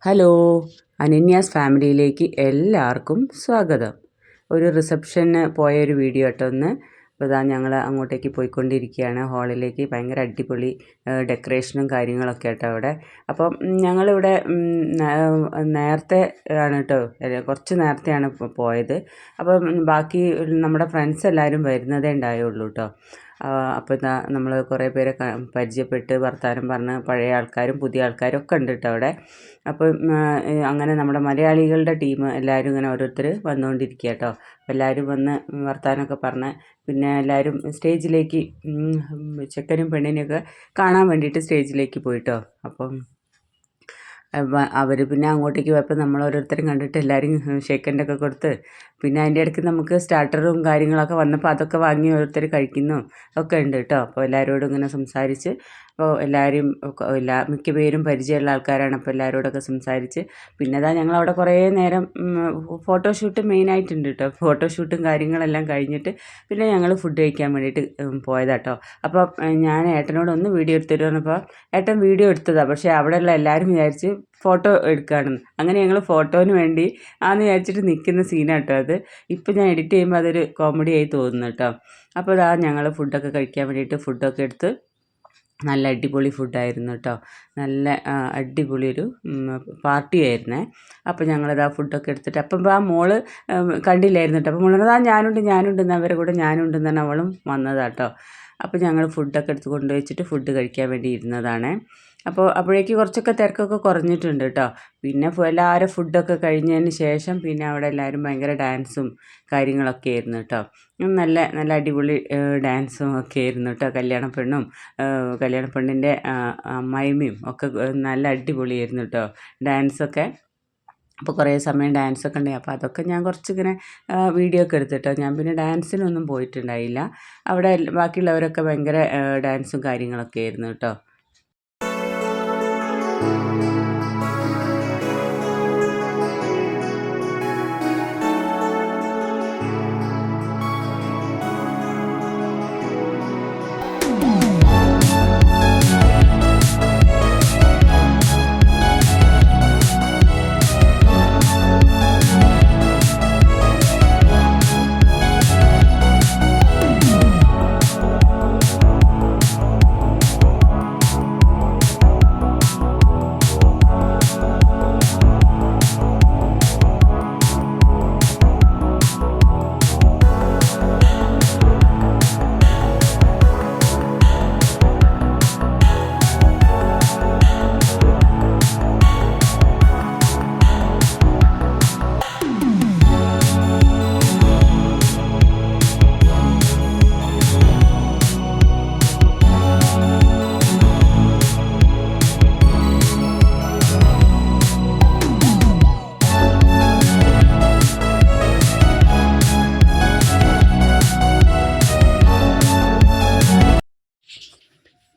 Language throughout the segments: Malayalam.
ഹലോ, അനന്യാസ് ഫാമിലിയിലേക്ക് എല്ലാവർക്കും സ്വാഗതം. ഒരു റിസപ്ഷന് പോയൊരു വീഡിയോ കേട്ടോ ഒന്ന്. അപ്പോൾ ഇതാ ഞങ്ങൾ അങ്ങോട്ടേക്ക് പോയിക്കൊണ്ടിരിക്കുകയാണ് ഹാളിലേക്ക്. ഭയങ്കര അടിപൊളി ഡെക്കറേഷനും കാര്യങ്ങളൊക്കെ കേട്ടോ അവിടെ. അപ്പം ഞങ്ങളിവിടെ നേരത്തെ ആണ് കേട്ടോ, കുറച്ച് നേരത്തെയാണ് പോയത്. അപ്പം ബാക്കി നമ്മുടെ ഫ്രണ്ട്സ് എല്ലാവരും വരുന്നതേ ഉണ്ടായുള്ളൂ കേട്ടോ. അപ്പോൾ ഇതാ നമ്മൾ കുറേ പേരെ പരിചയപ്പെട്ട് വർത്തമാനം പറഞ്ഞ് പഴയ ആൾക്കാരും പുതിയ ആൾക്കാരും ഒക്കെ ഉണ്ട് കേട്ടോ അവിടെ. അപ്പം അങ്ങനെ നമ്മുടെ മലയാളികളുടെ ടീം എല്ലാവരും ഇങ്ങനെ ഓരോരുത്തർ വന്നുകൊണ്ടിരിക്കുക കേട്ടോ. എല്ലാവരും വന്ന് വർത്തമാനമൊക്കെ പറഞ്ഞ് പിന്നെ എല്ലാവരും സ്റ്റേജിലേക്ക് ചെക്കനും പെണ്ണിനെയൊക്കെ കാണാൻ വേണ്ടിയിട്ട് സ്റ്റേജിലേക്ക് പോയിട്ടോ. അപ്പം അവർ പിന്നെ അങ്ങോട്ടേക്ക് പോയപ്പോൾ നമ്മൾ ഓരോരുത്തരും കണ്ടിട്ട് എല്ലാവരും ഷേക്കൻ്റെയൊക്കെ കൊടുത്ത് പിന്നെ അതിൻ്റെ ഇടയ്ക്ക് നമുക്ക് സ്റ്റാർട്ടറും കാര്യങ്ങളൊക്കെ വന്നപ്പോൾ അതൊക്കെ വാങ്ങി ഓരോരുത്തർ കഴിക്കുന്നു ഒക്കെ ഉണ്ട് കേട്ടോ. അപ്പോൾ എല്ലാവരോടും ഇങ്ങനെ സംസാരിച്ച് അപ്പോൾ എല്ലാവരും മിക്ക പേരും പരിചയമുള്ള ആൾക്കാരാണ്. അപ്പോൾ എല്ലാവരോടൊക്കെ സംസാരിച്ച് പിന്നെ അതാ ഞങ്ങളവിടെ കുറേ നേരം ഫോട്ടോഷൂട്ട് മെയിനായിട്ടുണ്ട് കേട്ടോ. ഫോട്ടോഷൂട്ടും കാര്യങ്ങളെല്ലാം കഴിഞ്ഞിട്ട് പിന്നെ ഞങ്ങൾ ഫുഡ് കഴിക്കാൻ വേണ്ടിയിട്ട് പോയതാട്ടോ. അപ്പോൾ ഞാൻ ഏട്ടനോടൊന്ന് വീഡിയോ എടുത്തിട്ട് വന്നപ്പോൾ ഏട്ടൻ വീഡിയോ എടുത്തതാണ്. പക്ഷേ അവിടെയുള്ള എല്ലാവരും വിചാരിച്ച് ഫോട്ടോ എടുക്കുകയാണെന്ന്. അങ്ങനെ ഞങ്ങൾ ഫോട്ടോന് വേണ്ടി ആന്ന് വിചാരിച്ചിട്ട് നിൽക്കുന്ന സീനാട്ടോ അത്. ഇപ്പോൾ ഞാൻ എഡിറ്റ് ചെയ്യുമ്പോൾ അതൊരു കോമഡി ആയി തോന്നുന്നു കേട്ടോ. അപ്പോൾ അതാ ഞങ്ങൾ ഫുഡൊക്കെ കഴിക്കാൻ വേണ്ടിയിട്ട് ഫുഡൊക്കെ എടുത്ത് നല്ല അടിപൊളി ഫുഡായിരുന്നു കേട്ടോ. നല്ല അടിപൊളി ഒരു പാർട്ടി ആയിരുന്നേ. അപ്പോൾ ഞങ്ങളത് ആ ഫുഡൊക്കെ എടുത്തിട്ട് അപ്പം ആ മോള് കണ്ടില്ലായിരുന്നു കേട്ടോ. അപ്പോൾ മോള് ഞാനുണ്ട് അവരെ കൂടെ ഞാനുണ്ടെന്നാണ് അവളും വന്നതാട്ടോ. അപ്പോൾ ഞങ്ങൾ ഫുഡൊക്കെ എടുത്ത് കൊണ്ടുവച്ചിട്ട് ഫുഡ് കഴിക്കാൻ വേണ്ടി ഇരുന്നതാണ്. അപ്പോൾ അപ്പോഴേക്ക് കുറച്ചൊക്കെ തിരക്കൊക്കെ കുറഞ്ഞിട്ടുണ്ട് കേട്ടോ. പിന്നെ എല്ലാവരും ഫുഡൊക്കെ കഴിഞ്ഞതിന് ശേഷം പിന്നെ അവിടെ എല്ലാവരും ഭയങ്കര ഡാൻസും കാര്യങ്ങളൊക്കെ ആയിരുന്നു കേട്ടോ. നല്ല നല്ല അടിപൊളി ഡാൻസും ഒക്കെ ആയിരുന്നു കേട്ടോ. കല്യാണ പെണ്ണിൻ്റെ അമ്മായിമ്മയും ഒക്കെ നല്ല അടിപൊളിയായിരുന്നു കേട്ടോ ഡാൻസൊക്കെ. അപ്പോൾ കുറേ സമയം ഡാൻസൊക്കെ ഉണ്ടായി. അപ്പോൾ അതൊക്കെ ഞാൻ കുറച്ചിങ്ങനെ വീഡിയോ ഒക്കെ എടുത്തിട്ടോ. ഞാൻ പിന്നെ ഡാൻസിനൊന്നും പോയിട്ടുണ്ടായില്ല. അവിടെ ബാക്കിയുള്ളവരൊക്കെ ഭയങ്കര ഡാൻസും കാര്യങ്ങളൊക്കെ ആയിരുന്നു കേട്ടോ.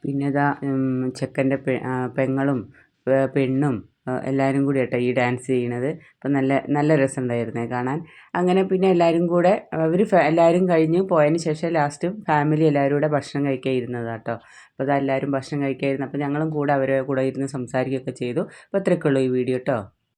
പിന്നെ ഇതാ ചെക്കൻ്റെ പെങ്ങളും പെണ്ണും എല്ലാവരും കൂടി കേട്ടോ ഈ ഡാൻസ് ചെയ്യണത്. അപ്പം നല്ല നല്ല രസമുണ്ടായിരുന്നേ കാണാൻ. അങ്ങനെ പിന്നെ എല്ലാവരും കൂടെ എല്ലാവരും കഴിഞ്ഞ് പോയതിന് ശേഷം ലാസ്റ്റ് ഫാമിലി എല്ലാവരും കൂടെ ഭക്ഷണം കഴിക്കാൻ ഇരുന്നതാട്ടോ. അപ്പോൾ അതെല്ലാവരും ഭക്ഷണം കഴിക്കായിരുന്നു. അപ്പോൾ ഞങ്ങളും കൂടെ അവരെ കൂടെ ഇരുന്ന് സംസാരിക്കുകയൊക്കെ ചെയ്തു. അപ്പോൾ അത്രയൊക്കെ ഉള്ളൂ ഈ വീഡിയോ കേട്ടോ.